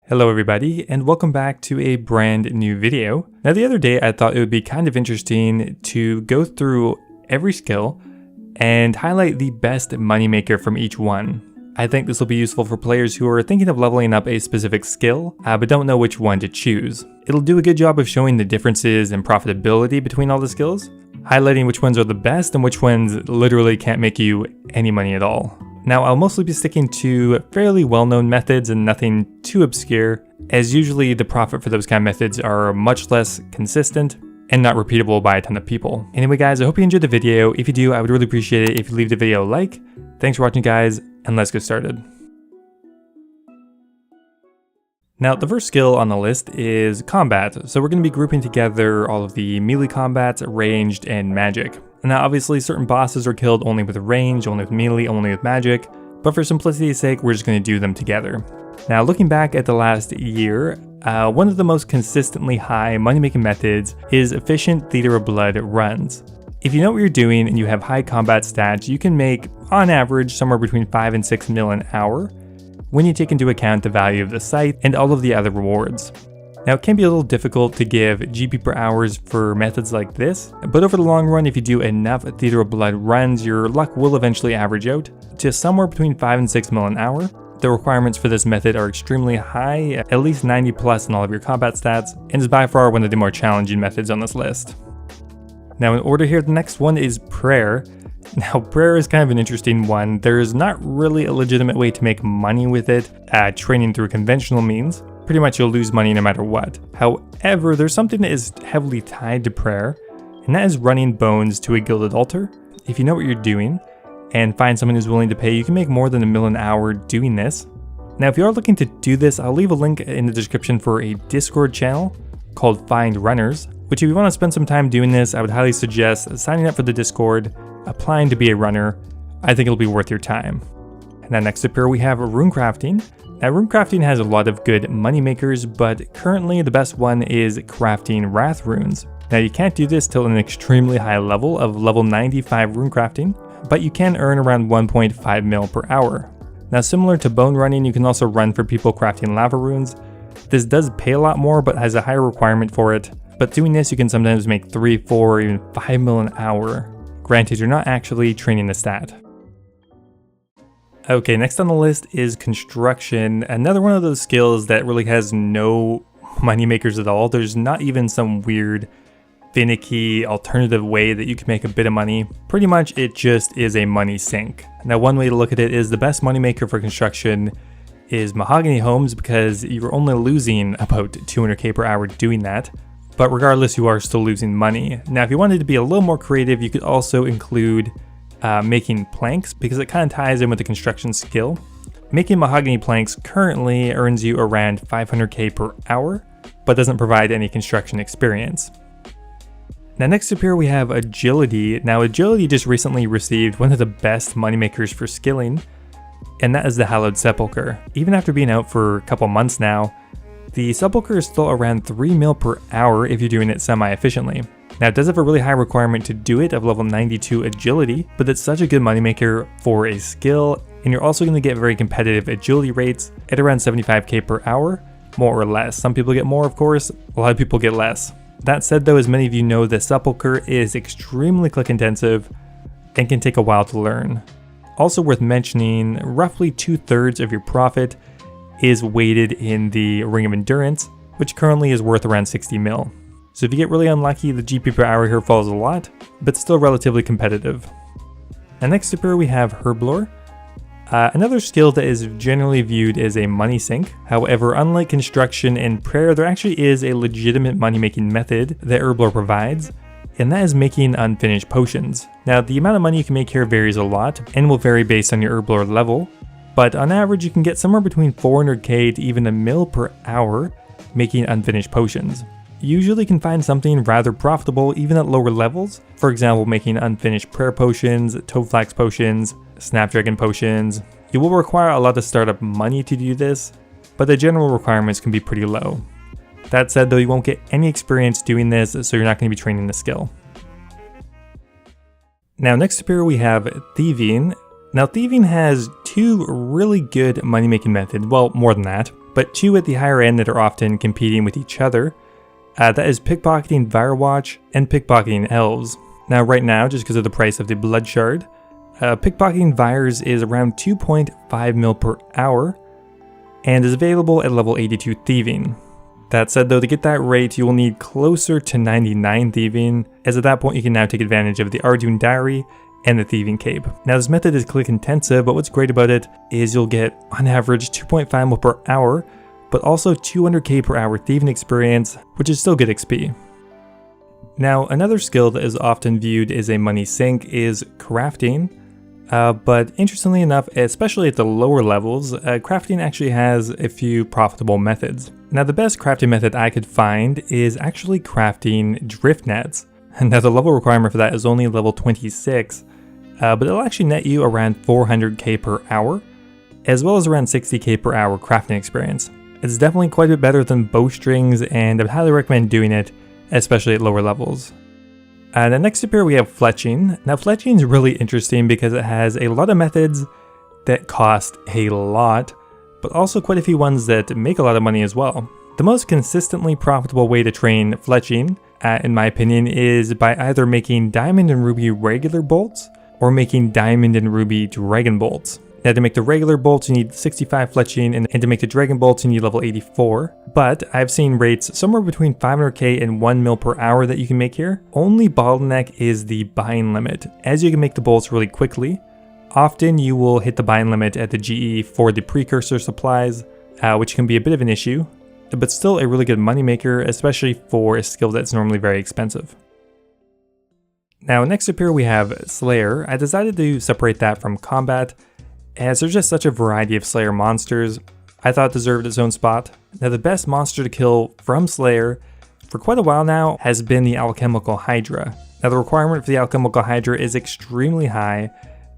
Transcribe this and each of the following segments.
Hello everybody, and welcome back to a brand new video. Now the other day I thought it would be kind of interesting to go through every skill and highlight the best moneymaker from each one. I think this will be useful for players who are thinking of leveling up a specific skill, but don't know which one to choose. It'll do a good job of showing the differences in profitability between all the skills, highlighting which ones are the best and which ones literally can't make you any money at all. Now, I'll mostly be sticking to fairly well-known methods and nothing too obscure, as usually the profit for those kind of methods are much less consistent and not repeatable by a ton of people. Anyway guys, I hope you enjoyed the video. If you do, I would really appreciate it if you leave the video a like. Thanks for watching guys, and let's get started. Now, the first skill on the list is combat. So we're going to be grouping together all of the melee combats, ranged, and magic. Now obviously certain bosses are killed only with range, only with melee, only with magic, but for simplicity's sake we're just going to do them together. Now looking back at the last year, one of the most consistently high money-making methods is efficient Theater of Blood runs. If you know what you're doing and you have high combat stats, you can make, on average, somewhere between 5 and 6 mil an hour when you take into account the value of the site and all of the other rewards. Now it can be a little difficult to give GP per hours for methods like this, but over the long run if you do enough Theater of Blood runs, your luck will eventually average out to somewhere between 5 and 6 mil an hour. The requirements for this method are extremely high, at least 90 plus in all of your combat stats, and is by far one of the more challenging methods on this list. Now in order here, the next one is Prayer. Now prayer is kind of an interesting one. There's not really a legitimate way to make money with it, training through conventional means. Pretty much you'll lose money no matter what. However, there's something that is heavily tied to prayer, and that is running bones to a gilded altar. If you know what you're doing and find someone who's willing to pay, you can make more than $1 million an hour doing this. Now if you are looking to do this, I'll leave a link in the description for a Discord channel called Find Runners, which if you want to spend some time doing this, I would highly suggest signing up for the Discord, applying to be a runner. I think it'll be worth your time. And then next up here we have Runecrafting. Now Runecrafting has a lot of good money makers, but currently the best one is crafting Wrath runes. Now you can't do this till an extremely high level of level 95 Runecrafting, but you can earn around 1.5 mil per hour. Now similar to bone running, you can also run for people crafting lava runes. This does pay a lot more, but has a higher requirement for it. But doing this, you can sometimes make 3, 4, even 5 mil an hour. Granted, you're not actually training the stat. Okay, next on the list is construction. Another one of those skills that really has no money makers at all. There's not even some weird, finicky, alternative way that you can make a bit of money. Pretty much it just is a money sink. Now one way to look at it is the best money maker for construction is mahogany homes, because you're only losing about 200k per hour doing that. But regardless, you are still losing money. Now if you wanted to be a little more creative, you could also include making planks, because it kind of ties in with the construction skill. Making mahogany planks currently earns you around 500k per hour, but doesn't provide any construction experience. Now next up here we have agility. Now agility just recently received one of the best moneymakers for skilling, and that is the Hallowed Sepulchre. Even after being out for a couple months now, the Sepulchre is still around 3 mil per hour if you're doing it semi-efficiently. Now it does have a really high requirement to do it of level 92 agility, but it's such a good moneymaker for a skill, and you're also going to get very competitive agility rates at around 75k per hour, more or less. Some people get more, of course, a lot of people get less. That said though, as many of you know, the Sepulchre is extremely click intensive and can take a while to learn. Also worth mentioning, roughly 2/3 of your profit is weighted in the Ring of Endurance, which currently is worth around 60 mil. So if you get really unlucky, the GP per hour here falls a lot, but still relatively competitive. And next up here we have Herblore. Another skill that is generally viewed as a money sink. However, unlike construction and prayer, there actually is a legitimate money making method that Herblore provides, and that is making unfinished potions. Now the amount of money you can make here varies a lot and will vary based on your Herblore level, but on average you can get somewhere between 400k to even $1 mil per hour making unfinished potions. You usually can find something rather profitable even at lower levels, for example making unfinished prayer potions, toadflax potions, snapdragon potions. You will require a lot of startup money to do this, but the general requirements can be pretty low. That said though, you won't get any experience doing this, so you're not going to be training the skill. Now next up here we have Thieving. Now Thieving has two really good money making methods, well more than that, but two at the higher end that are often competing with each other. That is pickpocketing Firewatch and pickpocketing Elves. Now right now, just because of the price of the Blood Shard, pickpocketing Vires is around 2.5 mil per hour and is available at level 82 Thieving. That said though, to get that rate you will need closer to 99 Thieving, as at that point you can now take advantage of the Ardoon Diary and the Thieving Cape. Now this method is click intensive, but what's great about it is you'll get on average 2.5 mil per hour, but also 200k per hour Thieving experience, which is still good XP. Now another skill that is often viewed as a money sink is crafting, but interestingly enough, especially at the lower levels, crafting actually has a few profitable methods. Now the best crafting method I could find is actually crafting drift nets. Now the level requirement for that is only level 26, but it'll actually net you around 400k per hour, as well as around 60k per hour crafting experience. It's definitely quite a bit better than bowstrings, and I would highly recommend doing it, especially at lower levels. And next up here we have Fletching. Now Fletching is really interesting because it has a lot of methods that cost a lot, but also quite a few ones that make a lot of money as well. The most consistently profitable way to train Fletching, in my opinion, is by either making Diamond and Ruby regular bolts, or making Diamond and Ruby dragon bolts. Now to make the regular bolts you need 65 Fletching, and to make the dragon bolts you need level 84. But I've seen rates somewhere between 500k and 1 mil per hour that you can make here. Only bottleneck is the buying limit, as you can make the bolts really quickly. Often you will hit the buying limit at the GE for the precursor supplies, which can be a bit of an issue, but still a really good moneymaker, especially for a skill that's normally very expensive. Now next up here we have Slayer. I decided to separate that from combat, as there's just such a variety of Slayer monsters. I thought it deserved its own spot. Now the best monster to kill from Slayer for quite a while now has been the Alchemical Hydra. Now the requirement for the Alchemical Hydra is extremely high.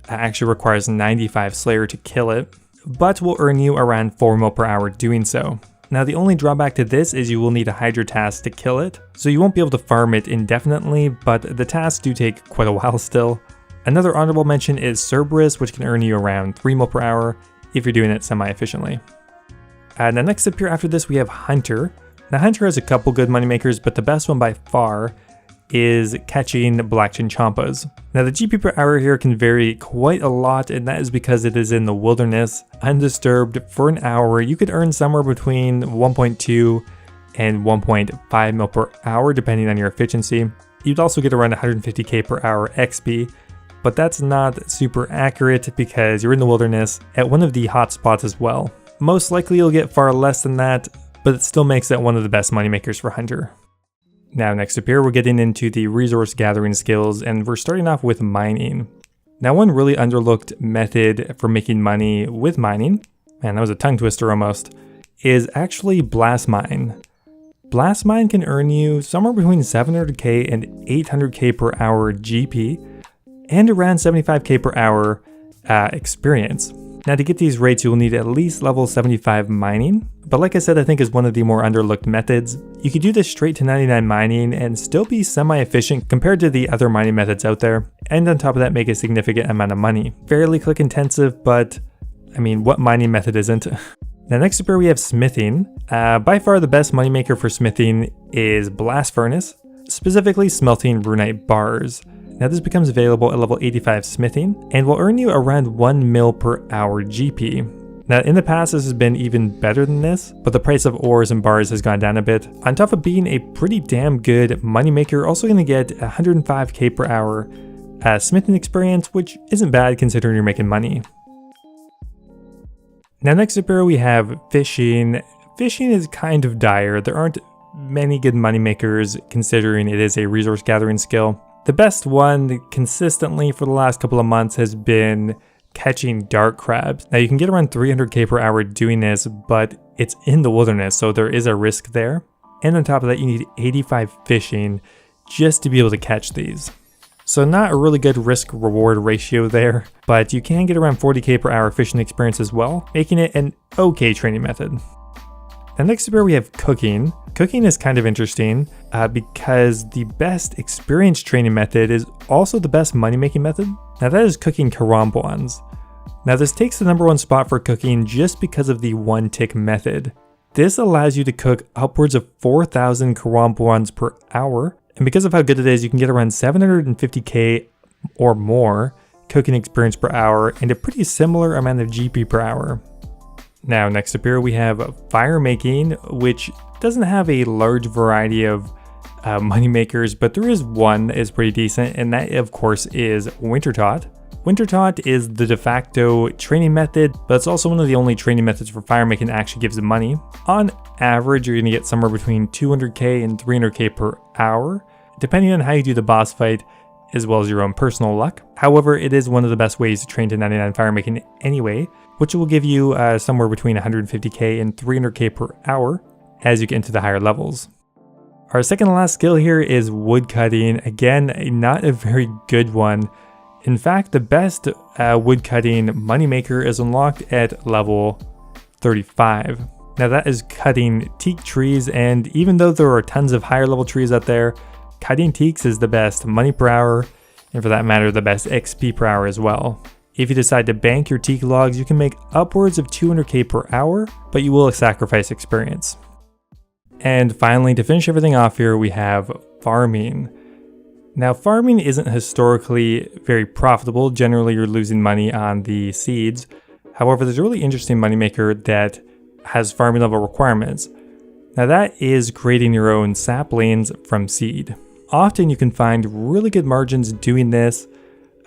It actually requires 95 Slayer to kill it, but will earn you around 4 mil per hour doing so. Now the only drawback to this is you will need a Hydra task to kill it, so you won't be able to farm it indefinitely, but the tasks do take quite a while still. Another honorable mention is Cerberus, which can earn you around 3 mil per hour if you're doing it semi-efficiently. Now next up here after this we have Hunter. Now Hunter has a couple good moneymakers, but the best one by far is catching Black Chinchompas. Now the GP per hour here can vary quite a lot, and that is because it is in the wilderness, undisturbed for an hour. You could earn somewhere between 1.2 and 1.5 mil per hour depending on your efficiency. You'd also get around 150k per hour XP, but that's not super accurate because you're in the wilderness at one of the hot spots as well. Most likely you'll get far less than that, but it still makes it one of the best moneymakers for Hunter. Now next up here we're getting into the resource gathering skills, and we're starting off with mining. Now one really underlooked method for making money with mining, man that was a tongue twister almost, is actually Blast Mine. Blast Mine can earn you somewhere between 700k and 800k per hour GP, and around 75k per hour experience. Now to get these rates you will need at least level 75 mining, but like I said I think is one of the more underlooked methods. You could do this straight to 99 mining and still be semi-efficient compared to the other mining methods out there, and on top of that make a significant amount of money. Fairly click intensive, but I mean what mining method isn't? Now next up here we have smithing. By far the best moneymaker for smithing is Blast Furnace, specifically smelting runite bars. Now this becomes available at level 85 smithing and will earn you around 1 mil per hour GP. Now in the past this has been even better than this, but the price of ores and bars has gone down a bit. On top of being a pretty damn good moneymaker, also going to get 105k per hour smithing experience, which isn't bad considering you're making money. Now next up here we have fishing. Fishing is kind of dire. There aren't many good moneymakers considering it is a resource gathering skill. The best one consistently for the last couple of months has been catching dark crabs. Now you can get around 300k per hour doing this, but it's in the wilderness, so there is a risk there. And on top of that, you need 85 fishing just to be able to catch these. So not a really good risk reward ratio there, but you can get around 40k per hour fishing experience as well, making it an okay training method. Now next up here we have cooking. Cooking is kind of interesting because the best experience training method is also the best money making method. Now that is cooking Karambwans. Now this takes the #1 spot for cooking just because of the one tick method. This allows you to cook upwards of 4,000 kilometers per hour. And because of how good it is, you can get around 750k or more cooking experience per hour and a pretty similar amount of GP per hour. Now, next up here, we have Firemaking, which doesn't have a large variety of money makers, but there is one that is pretty decent, and that of course is Wintertot. Wintertot is the de facto training method, but it's also one of the only training methods for firemaking that actually gives money. On average, you're going to get somewhere between 200k and 300k per hour, depending on how you do the boss fight, as well as your own personal luck. However, it is one of the best ways to train to 99 firemaking anyway, which will give you somewhere between 150k and 300k per hour as you get into the higher levels. Our second to last skill here is woodcutting. Again, not a very good one. In fact, the best woodcutting moneymaker is unlocked at level 35. Now that is cutting teak trees, and even though there are tons of higher level trees out there, cutting teaks is the best money per hour, and for that matter, the best XP per hour as well. If you decide to bank your teak logs, you can make upwards of 200k per hour, but you will sacrifice experience. And finally, to finish everything off here, we have farming. Now, farming isn't historically very profitable. Generally, you're losing money on the seeds. However, there's a really interesting moneymaker that has farming level requirements. Now, that is creating your own saplings from seed. Often you can find really good margins doing this.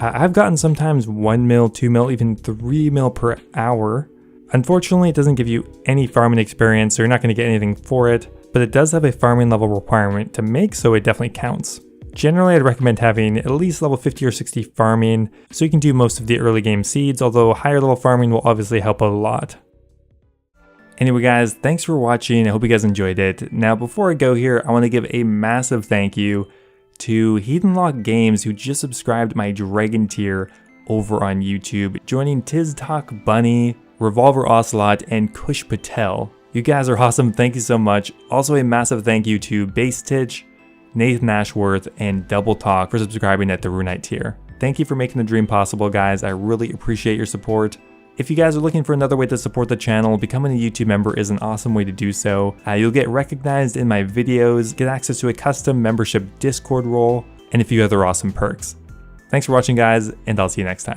I've gotten sometimes 1 mil, 2 mil, even 3 mil per hour. Unfortunately, it doesn't give you any farming experience, so you're not going to get anything for it, but it does have a farming level requirement to make, so it definitely counts. Generally, I'd recommend having at least level 50 or 60 farming, so you can do most of the early game seeds, although higher level farming will obviously help out a lot. Anyway guys, thanks for watching, I hope you guys enjoyed it. Now before I go here, I want to give a massive thank you to Heathenlock Games, who just subscribed my Dragon tier over on YouTube, joining Tiz Talk Bunny, Revolver Ocelot, and Kush Patel. You guys are awesome, thank you so much. Also a massive thank you to Base Titch, Nathan Ashworth, and Double Talk for subscribing at the Runite tier. Thank you for making the dream possible, guys. I really appreciate your support. If you guys are looking for another way to support the channel, becoming a YouTube member is an awesome way to do so. You'll get recognized in my videos, get access to a custom membership Discord role, and a few other awesome perks. Thanks for watching, guys, and I'll see you next time.